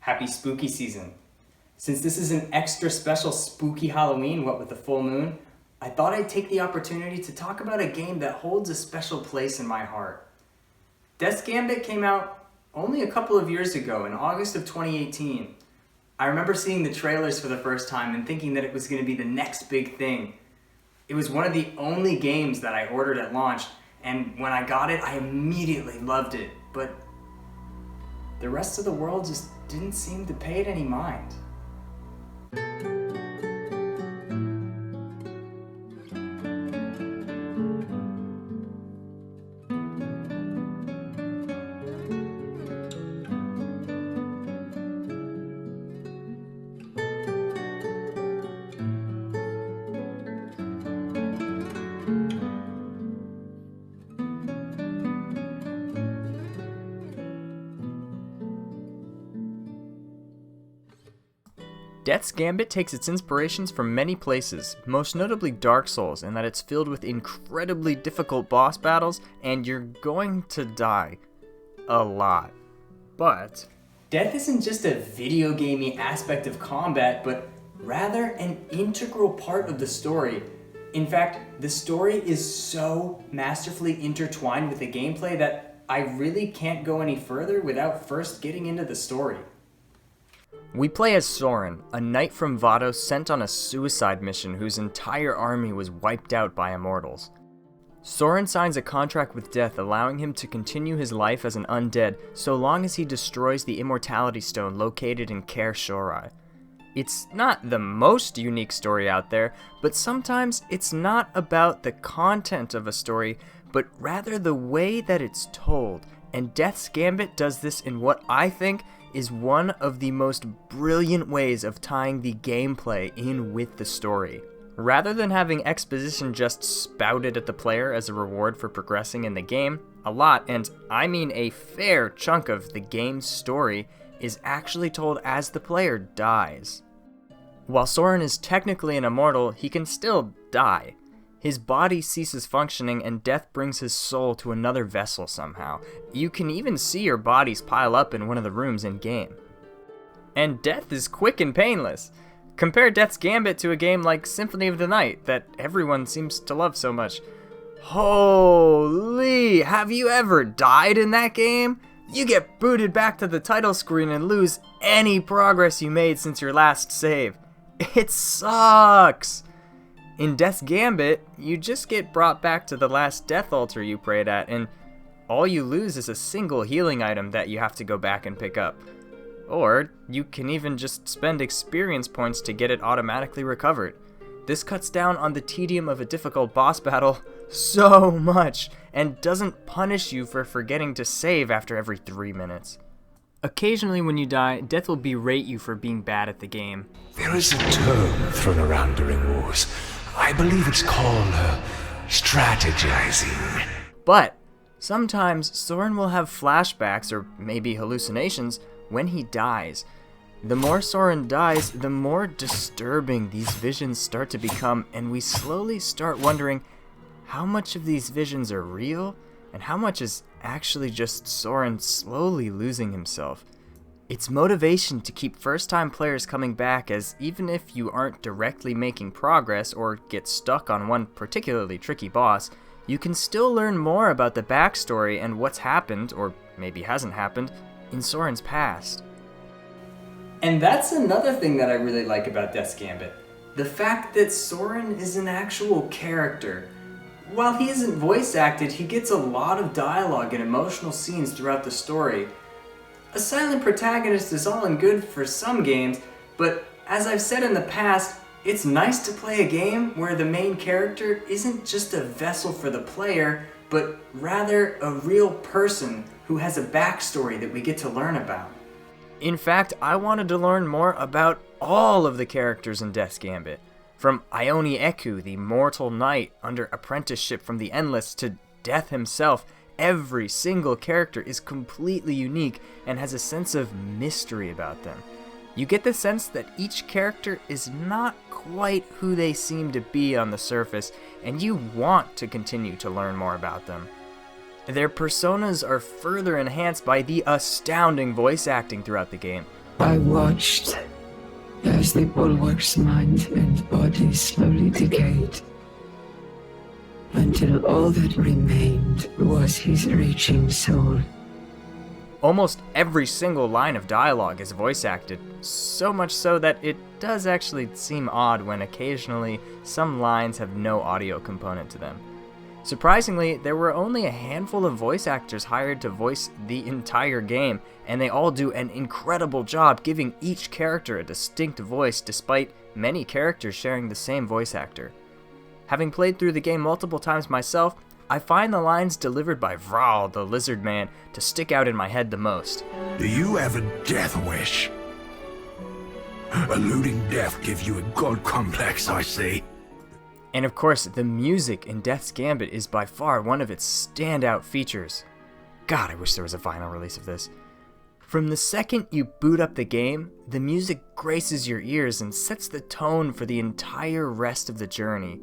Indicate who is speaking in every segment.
Speaker 1: Happy spooky season. Since this is an extra special spooky Halloween, what with the full moon, I thought I'd take the opportunity to talk about a game that holds a special place in my heart. Death's Gambit came out only a couple of years ago in August of 2018. I remember seeing the trailers for the first time and thinking that it was going to be the next big thing. It was one of the only games that I ordered at launch, and when I got it, I immediately loved it, but the rest of the world just didn't seem to pay it any mind.
Speaker 2: Death's Gambit takes its inspirations from many places, most notably Dark Souls, in that it's filled with incredibly difficult boss battles, and you're going to die. A lot. But
Speaker 1: Death isn't just a video gamey aspect of combat, but rather an integral part of the story. In fact, the story is so masterfully intertwined with the gameplay that I really can't go any further without first getting into the story.
Speaker 2: we play as Soren, a knight from Vados sent on a suicide mission whose entire army was wiped out by immortals. Soren signs a contract with death, allowing him to continue his life as an undead so long as he destroys the immortality stone located in Kaer Shorai. It's not the most unique story out there, but sometimes it's not about the content of a story, but rather the way that it's told, and Death's Gambit does this in what I think is one of the most brilliant ways of tying the gameplay in with the story. Rather than having exposition just spouted at the player as a reward for progressing in the game, a lot, and I mean a fair chunk of the game's story, is actually told as the player dies. While Soren is technically an immortal, he can still die. His body ceases functioning and death brings his soul to another vessel somehow. You can even see your bodies pile up in one of the rooms in-game. And death is quick and painless. Compare Death's Gambit to a game like Symphony of the Night that everyone seems to love so much. Holy, have you ever died in that game? You get booted back to the title screen and lose any progress you made since your last save. It sucks! In Death's Gambit, you just get brought back to the last death altar you prayed at, and all you lose is a single healing item that you have to go back and pick up. Or, you can even just spend experience points to get it automatically recovered. This cuts down on the tedium of a difficult boss battle so much, and doesn't punish you for forgetting to save after every 3 minutes. Occasionally when you die, Death will berate you for being bad at the game.
Speaker 3: There is a term thrown around during wars. I believe it's called strategizing.
Speaker 2: But sometimes Soren will have flashbacks or maybe hallucinations when he dies. The more Soren dies, the more disturbing these visions start to become, and we slowly start wondering how much of these visions are real and how much is actually just Soren slowly losing himself. It's motivation to keep first-time players coming back, as even if you aren't directly making progress or get stuck on one particularly tricky boss, you can still learn more about the backstory and what's happened, or maybe hasn't happened, in Soren's past.
Speaker 1: And that's another thing that I really like about Death's Gambit. The fact that Soren is an actual character. While he isn't voice acted, he gets a lot of dialogue and emotional scenes throughout the story. A silent protagonist is all and good for some games, but as I've said in the past, it's nice to play a game where the main character isn't just a vessel for the player, but rather a real person who has a backstory that we get to learn about.
Speaker 2: In fact, I wanted to learn more about all of the characters in Death's Gambit. From Ione Eku, the mortal knight under apprenticeship from the Endless, to Death himself, every single character is completely unique and has a sense of mystery about them. You get the sense that each character is not quite who they seem to be on the surface, and you want to continue to learn more about them. Their personas are further enhanced by the astounding voice acting throughout the game.
Speaker 4: I watched as the bulwark's mind and body slowly decayed, until all that remained was his raging soul.
Speaker 2: Almost every single line of dialogue is voice acted, so much so that it does actually seem odd when occasionally some lines have no audio component to them. Surprisingly, there were only a handful of voice actors hired to voice the entire game, and they all do an incredible job giving each character a distinct voice despite many characters sharing the same voice actor. Having played through the game multiple times myself, I find the lines delivered by Vral, the lizard man, to stick out in my head the most.
Speaker 3: Do you have a death wish? Eluding death gives you a god complex, I see.
Speaker 2: And of course, the music in Death's Gambit is by far one of its standout features. God, I wish there was a vinyl release of this. From the second you boot up the game, the music graces your ears and sets the tone for the entire rest of the journey.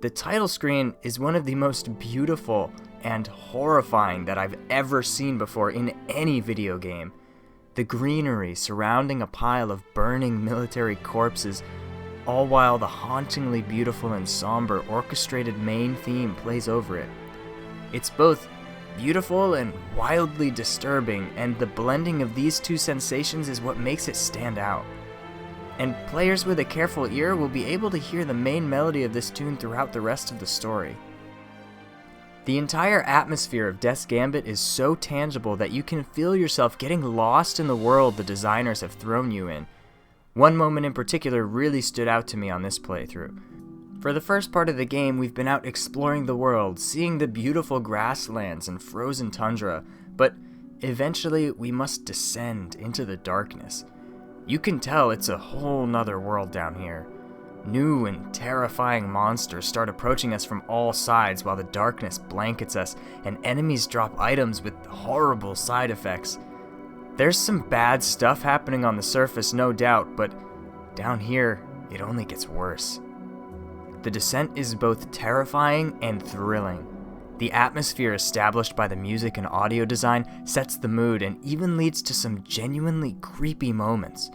Speaker 2: The title screen is one of the most beautiful and horrifying that I've ever seen before in any video game. The greenery surrounding a pile of burning military corpses, all while the hauntingly beautiful and somber orchestrated main theme plays over it. It's both beautiful and wildly disturbing, and the blending of these two sensations is what makes it stand out. And players with a careful ear will be able to hear the main melody of this tune throughout the rest of the story. The entire atmosphere of Death's Gambit is so tangible that you can feel yourself getting lost in the world the designers have thrown you in. One moment in particular really stood out to me on this playthrough. For the first part of the game, we've been out exploring the world, seeing the beautiful grasslands and frozen tundra, but eventually we must descend into the darkness. You can tell it's a whole nother world down here. New and terrifying monsters start approaching us from all sides while the darkness blankets us, and enemies drop items with horrible side effects. There's some bad stuff happening on the surface, no doubt, but down here, it only gets worse. The descent is both terrifying and thrilling. The atmosphere established by the music and audio design sets the mood and even leads to some genuinely creepy moments.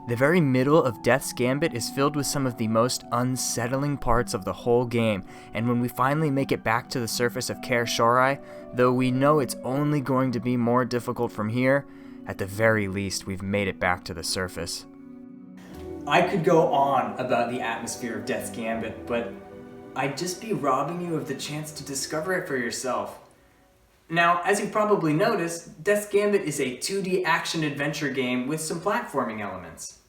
Speaker 2: The very middle of Death's Gambit is filled with some of the most unsettling parts of the whole game, and when we finally make it back to the surface of Kaer Shorai, though we know it's only going to be more difficult from here, at the very least we've made it back to the surface.
Speaker 1: I could go on about the atmosphere of Death's Gambit, but I'd just be robbing you of the chance to discover it for yourself. Now, as you probably noticed, Death's Gambit is a 2D action-adventure game with some platforming elements.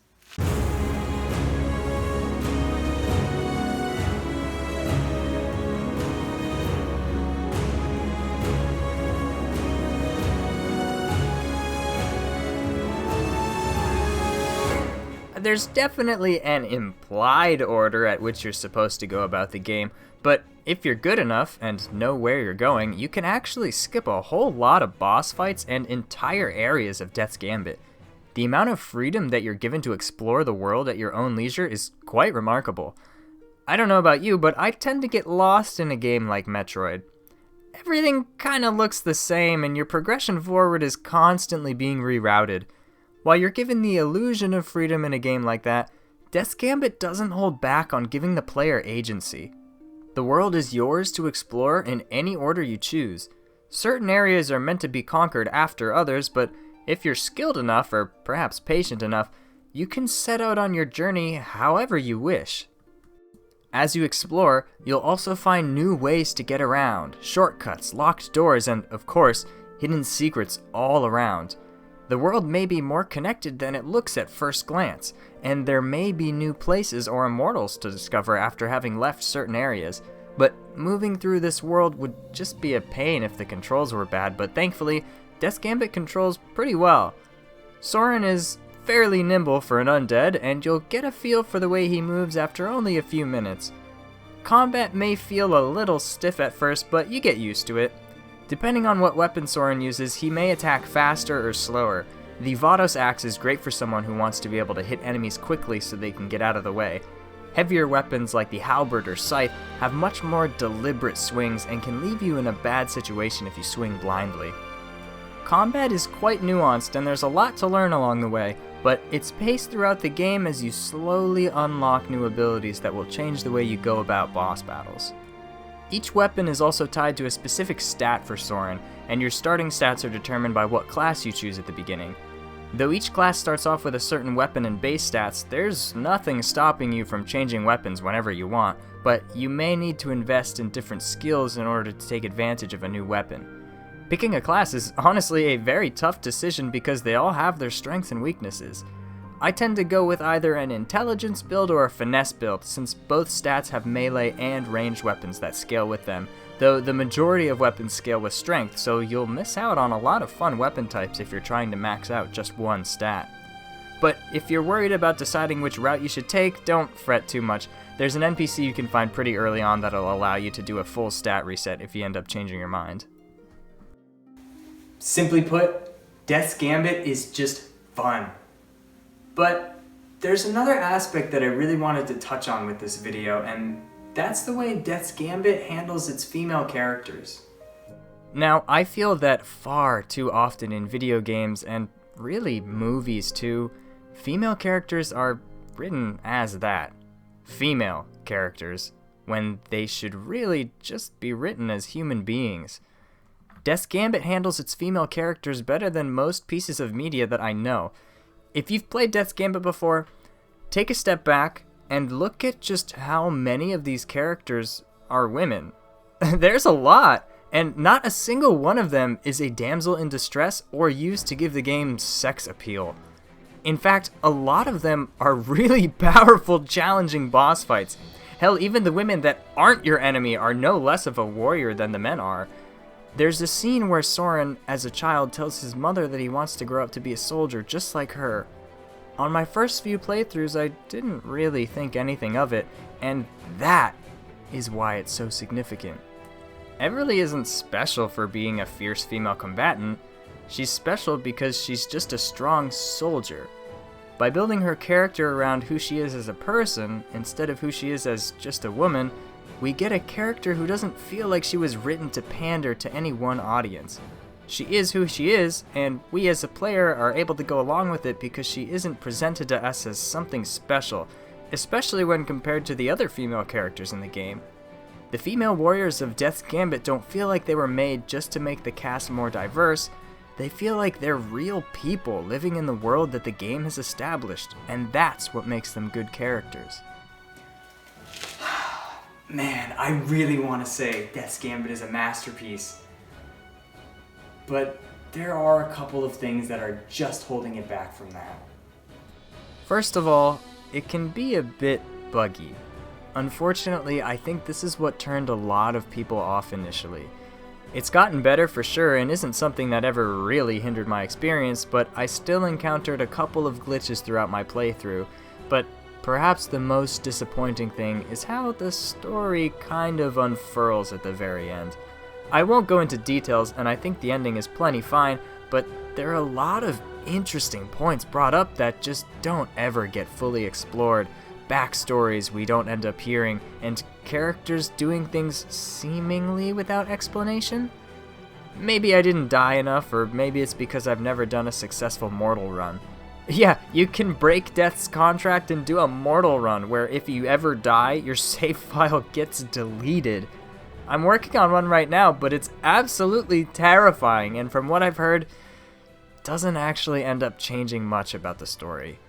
Speaker 2: There's definitely an implied order at which you're supposed to go about the game, but if you're good enough and know where you're going, you can actually skip a whole lot of boss fights and entire areas of Death's Gambit. The amount of freedom that you're given to explore the world at your own leisure is quite remarkable. I don't know about you, but I tend to get lost in a game like Metroid. Everything kinda looks the same, and your progression forward is constantly being rerouted. While you're given the illusion of freedom in a game like that, Death's Gambit doesn't hold back on giving the player agency. The world is yours to explore in any order you choose. Certain areas are meant to be conquered after others, but if you're skilled enough, or perhaps patient enough, you can set out on your journey however you wish. As you explore, you'll also find new ways to get around, shortcuts, locked doors, and, of course, hidden secrets all around. The world may be more connected than it looks at first glance, and there may be new places or immortals to discover after having left certain areas, but moving through this world would just be a pain if the controls were bad, but thankfully, Death's Gambit controls pretty well. Soren is fairly nimble for an undead, and you'll get a feel for the way he moves after only a few minutes. Combat may feel a little stiff at first, but you get used to it. Depending on what weapon Soren uses, he may attack faster or slower. The Vados axe is great for someone who wants to be able to hit enemies quickly so they can get out of the way. Heavier weapons like the halberd or scythe have much more deliberate swings and can leave you in a bad situation if you swing blindly. Combat is quite nuanced and there's a lot to learn along the way, but it's paced throughout the game as you slowly unlock new abilities that will change the way you go about boss battles. Each weapon is also tied to a specific stat for Soren, and your starting stats are determined by what class you choose at the beginning. Though each class starts off with a certain weapon and base stats, there's nothing stopping you from changing weapons whenever you want, but you may need to invest in different skills in order to take advantage of a new weapon. Picking a class is honestly a very tough decision because they all have their strengths and weaknesses. I tend to go with either an intelligence build or a finesse build, since both stats have melee and ranged weapons that scale with them, though the majority of weapons scale with strength, so you'll miss out on a lot of fun weapon types if you're trying to max out just one stat. But if you're worried about deciding which route you should take, don't fret too much. There's an NPC you can find pretty early on that'll allow you to do a full stat reset if you end up changing your mind.
Speaker 1: Simply put, Death's Gambit is just fun. But there's another aspect that I really wanted to touch on with this video, and that's the way Death's Gambit handles its female characters.
Speaker 2: Now, I feel that far too often in video games, and really movies too, female characters are written as that. Female characters, when they should really just be written as human beings. Death's Gambit handles its female characters better than most pieces of media that I know. If you've played Death's Gambit before, take a step back and look at just how many of these characters are women. There's a lot, and not a single one of them is a damsel in distress or used to give the game sex appeal. In fact, a lot of them are really powerful, challenging boss fights. Hell, even the women that aren't your enemy are no less of a warrior than the men are. There's a scene where Soren, as a child, tells his mother that he wants to grow up to be a soldier just like her. On my first few playthroughs, I didn't really think anything of it, and that is why it's so significant. Everly isn't special for being a fierce female combatant. She's special because she's just a strong soldier. By building her character around who she is as a person, instead of who she is as just a woman, we get a character who doesn't feel like she was written to pander to any one audience. She is who she is, and we as a player are able to go along with it because she isn't presented to us as something special, especially when compared to the other female characters in the game. The female warriors of Death's Gambit don't feel like they were made just to make the cast more diverse. They feel like they're real people living in the world that the game has established, and that's what makes them good characters.
Speaker 1: Man, I really want to say Death's Gambit is a masterpiece. But there are a couple of things that are just holding it back from that.
Speaker 2: First of all, it can be a bit buggy. Unfortunately, I think this is what turned a lot of people off initially. It's gotten better for sure and isn't something that ever really hindered my experience, but I still encountered a couple of glitches throughout my playthrough. But perhaps the most disappointing thing is how the story kind of unfurls at the very end. I won't go into details, and I think the ending is plenty fine, but there are a lot of interesting points brought up that just don't ever get fully explored, backstories we don't end up hearing, and characters doing things seemingly without explanation. Maybe I didn't die enough, or maybe it's because I've never done a successful mortal run. Yeah, you can break Death's contract and do a mortal run, where if you ever die, your save file gets deleted. I'm working on one right now, but it's absolutely terrifying, and from what I've heard, doesn't actually end up changing much about the story.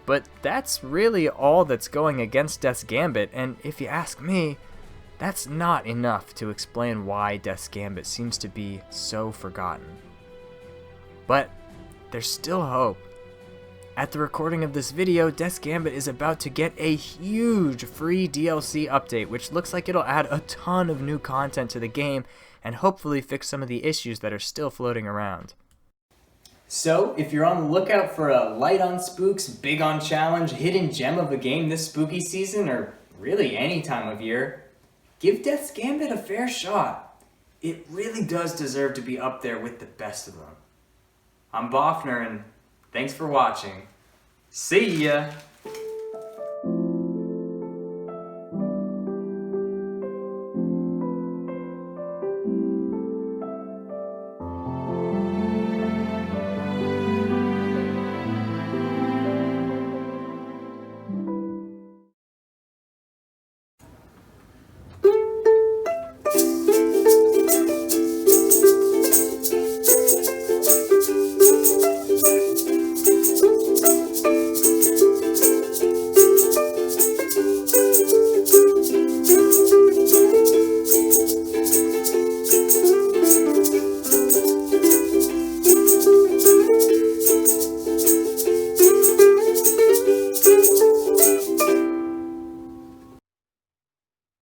Speaker 2: But that's really all that's going against Death's Gambit, and if you ask me, that's not enough to explain why Death's Gambit seems to be so forgotten. But there's still hope. At the recording of this video, Death's Gambit is about to get a huge free DLC update, which looks like it'll add a ton of new content to the game and hopefully fix some of the issues that are still floating around.
Speaker 1: So, if you're on the lookout for a light on spooks, big on challenge, hidden gem of a game this spooky season, or really any time of year, give Death's Gambit a fair shot. It really does deserve to be up there with the best of them. I'm Bofner, and thanks for watching. See ya!